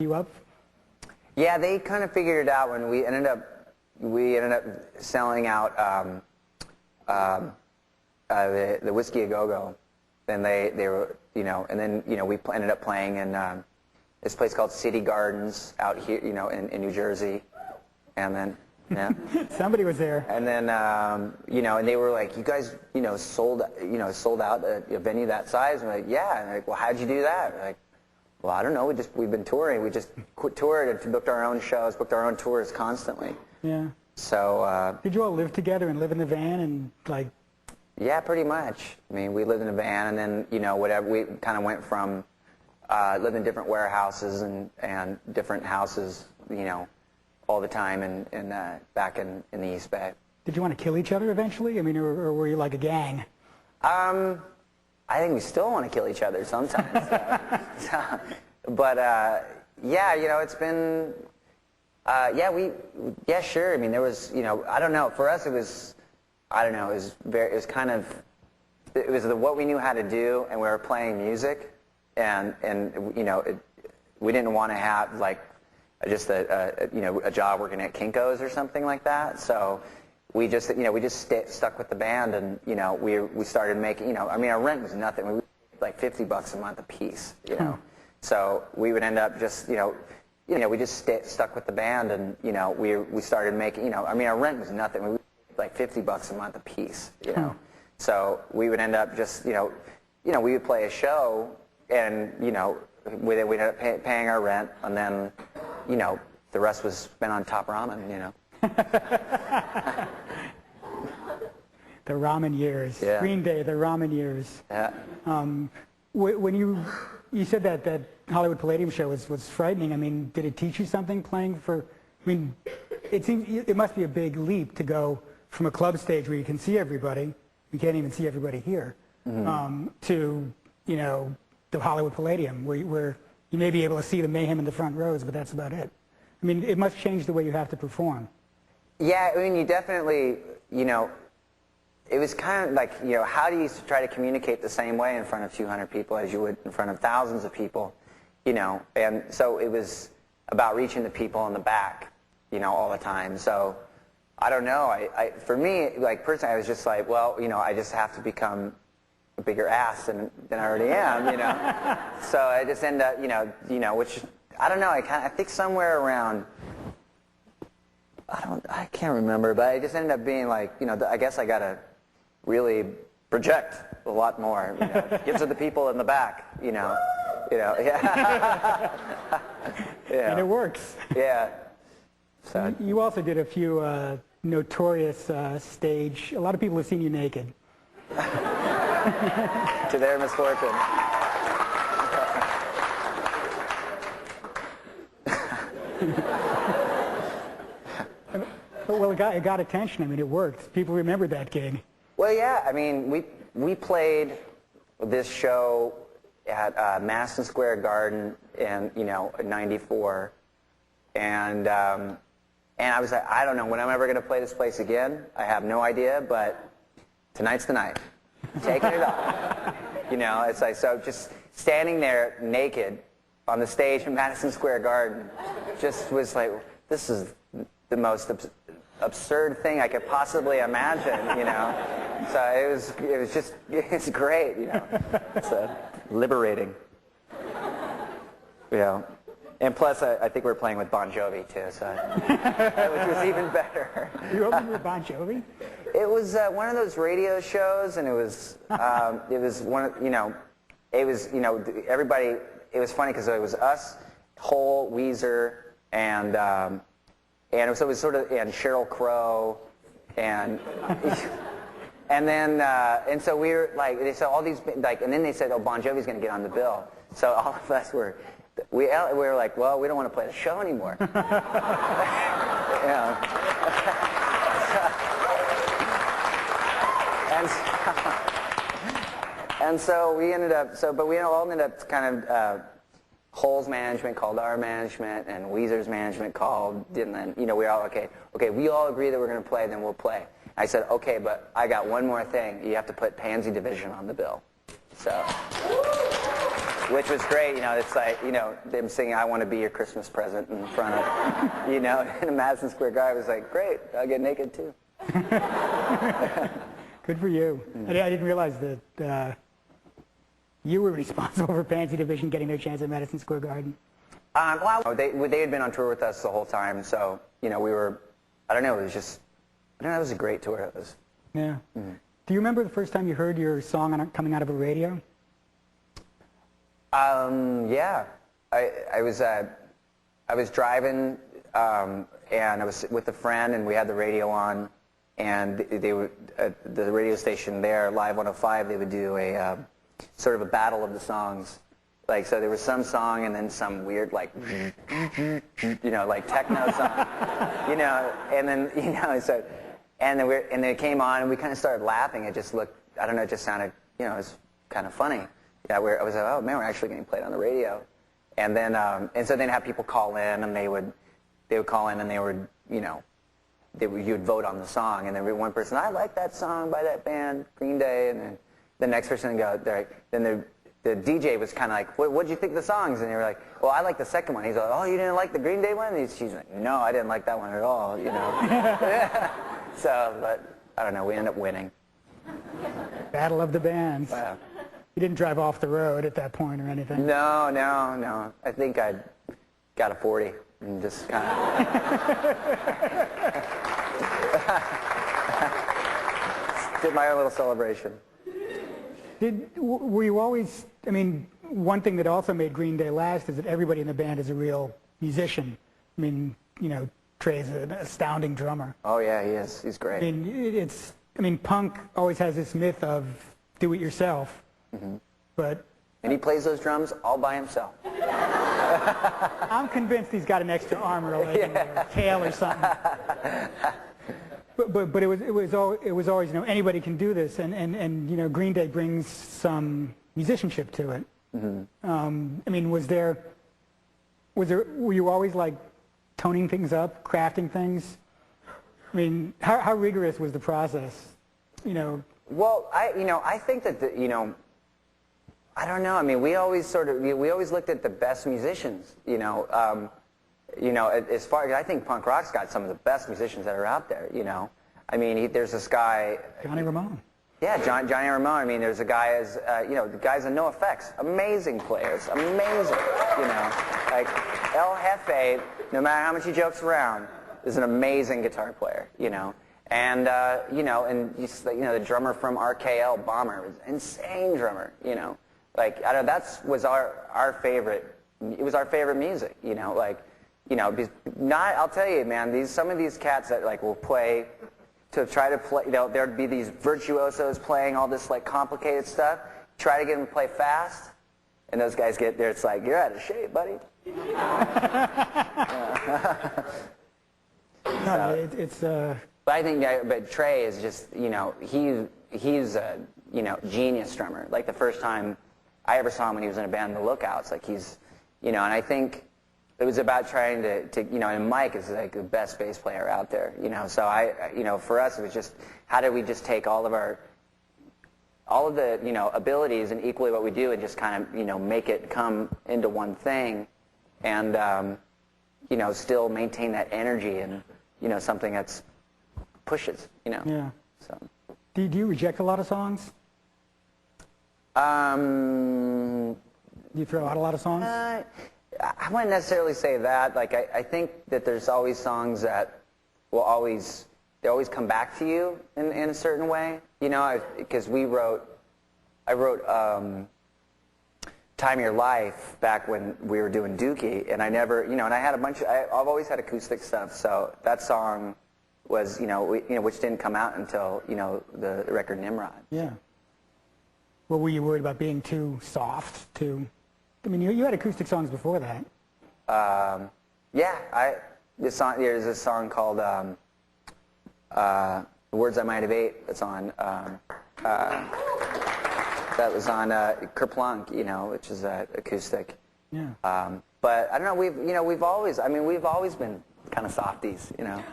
you up? Yeah, they kind of figured it out when we ended up selling out the Whiskey A Go Go. Then they were, and then we ended up playing in this place called City Gardens out here, in New Jersey, and then yeah. Somebody was there. And then and they were like, you guys, sold out a venue that size. And we're like, yeah. And they're like, well, how'd you do that? We're like, well, I don't know. We've been touring. We just toured and booked our own shows, booked our own tours constantly. Yeah. So. Did you all live together and live in the van and like? Yeah, pretty much. I mean, we lived in a van, and then whatever. We kind of went from lived in different warehouses and different houses, all the time, and back in the East Bay. Did you want to kill each other eventually? I mean, or were you like a gang? I think we still want to kill each other sometimes. But yeah, it's been sure. I mean, there was I don't know. For us, it was it was what we knew how to do, and we were playing music, and we didn't want to have like just a job working at Kinko's or something like that. So we just stuck with the band, and we started making our rent was nothing. We were like $50 a month a piece, So we would end up just we just stuck with the band, and we started making our rent was nothing. We were like $50 a month a piece, So we would end up just we would play a show, and we'd end up paying our rent, and then the rest was spent on top ramen, The ramen years. Yeah. Green Day, the ramen years. Yeah. When you said that Hollywood Palladium show was frightening, I mean, did it teach you something playing for, I mean, it must be a big leap to go from a club stage where you can see everybody, you can't even see everybody here, to, the Hollywood Palladium where you may be able to see the mayhem in the front rows, but that's about it. I mean, it must change the way you have to perform. Yeah, I mean, you definitely, it was kind of like, how do you try to communicate the same way in front of 200 people as you would in front of thousands of people, and so it was about reaching the people in the back, all the time. So I don't know. For me, like personally, I was just like, well, I just have to become a bigger ass than I already am, So I just end up, which I don't know. I think somewhere around, I can't remember, but I just ended up being like, I guess I gotta really project a lot more. Get to the people in the back, yeah. And it works. Yeah. So you also did a few notorious stage. A lot of people have seen you naked. To their misfortune. Well, it got attention. I mean, it worked. People remembered that gig. Well, yeah. I mean, we played this show at Madison Square Garden in '94, and I was like, I don't know when I'm ever going to play this place again. I have no idea, but tonight's the night. Taking it off. It's like, so just standing there naked on the stage in Madison Square Garden just was like, this is the most absurd thing I could possibly imagine, So it's great, It's liberating. And plus, I think we're playing with Bon Jovi, too, so which was even better. You opened with Bon Jovi? It was one of those radio shows, and it was one of, it was, everybody, it was funny because it was us, Hole, Weezer, and it was sort of, and Sheryl Crow, and then, and so we were like, they said all these, like, and then they said, oh, Bon Jovi's going to get on the bill. So all of us we were like, well, we don't want to play the show anymore. And so we ended up, but we all ended up kind of, Hole's management called our management, and Weezer's management called, and then, we were all, okay, we all agree that we're going to play, then we'll play. I said, okay, but I got one more thing. You have to put Pansy Division on the bill. So, which was great. It's like, them singing "I Want to Be Your Christmas Present" in front of, in a Madison Square Garden. I was like, great, I'll get naked too. Good for you. I didn't realize that you were responsible for Pansy Division getting their chance at Madison Square Garden. Well, they had been on tour with us the whole time, so we were. I don't know. It was just. I don't know. It was a great tour. It was. Yeah. Mm-hmm. Do you remember the first time you heard your song coming out of a radio? Yeah. I was driving, and I was with a friend, and we had the radio on, and they would the radio station there, Live 105. They would do a sort of a battle of the songs. Like, so there was some song and then some weird, like, like techno song, and then, so, and then it came on and we kind of started laughing. It just looked, I don't know, it just sounded, it was kind of funny. Yeah, I was like, oh man, we're actually getting played on the radio. And then, and so then have people call in and they would call in and they would, you would vote on the song. And then one person, I like that song by that band, Green Day. And then the next person would go, then the DJ was kind of like, what'd you think of the songs? And they were like, well, I like the second one. He's like, oh, you didn't like the Green Day one? And she's like, no, I didn't like that one at all, So, but I don't know, we ended up winning. Battle of the bands. Wow. You didn't drive off the road at that point or anything? No. I think I got a 40 and just kind of did my own little celebration. Were you always, I mean, one thing that also made Green Day last is that everybody in the band is a real musician. I mean, Trey's an astounding drummer. Oh yeah, he is. He's great. I mean, punk always has this myth of do it yourself, but... And he plays those drums all by himself. I'm convinced he's got an extra arm or a leg or a tail or something. But it was always anybody can do this, and Green Day brings some musicianship to it. I mean, were you always like toning things up, crafting things? I mean, how rigorous was the process? Well, I think that I don't know. I mean, we always looked at the best musicians. As far as I think punk rock's got some of the best musicians that are out there, I mean, there's this guy... Johnny Ramone. Yeah, Johnny Ramone. I mean, there's a guy the guys in NoFX, amazing players, amazing, Like, El Jefe, no matter how much he jokes around, is an amazing guitar player, And, the drummer from RKL, Bomber, was an insane drummer, Like, I don't know, was our favorite, it was our favorite music, I'll tell you, man, some of these cats that like will play to try to play, there'd be these virtuosos playing all this like complicated stuff. Try to get them to play fast, and those guys get there. It's like, you're out of shape, buddy. But I think, but Trey is just, he's a, genius drummer. Like the first time I ever saw him when he was in a band, The Lookouts, like he's, and I think it was about trying to and Mike is like the best bass player out there, So for us it was just, how did we just take all of the, abilities and equally what we do and just kind of, make it come into one thing and, still maintain that energy and, something that's pushes, Yeah. So. Do you reject a lot of songs? Do you throw out a lot of songs? I wouldn't necessarily say that. Like, I think that there's always songs that they always come back to you in a certain way. Because I wrote Time of Your Life back when we were doing Dookie, and I never, and I had I've always had acoustic stuff, so that song was, which didn't come out until, the record Nimrod. Yeah. Well, were you worried about being too soft, I mean, you had acoustic songs before that. Yeah, there's a song called The Words I Might Have Ate that's on, that was on Kerplunk, which is acoustic. Yeah. But I don't know, we've always been kind of softies, We never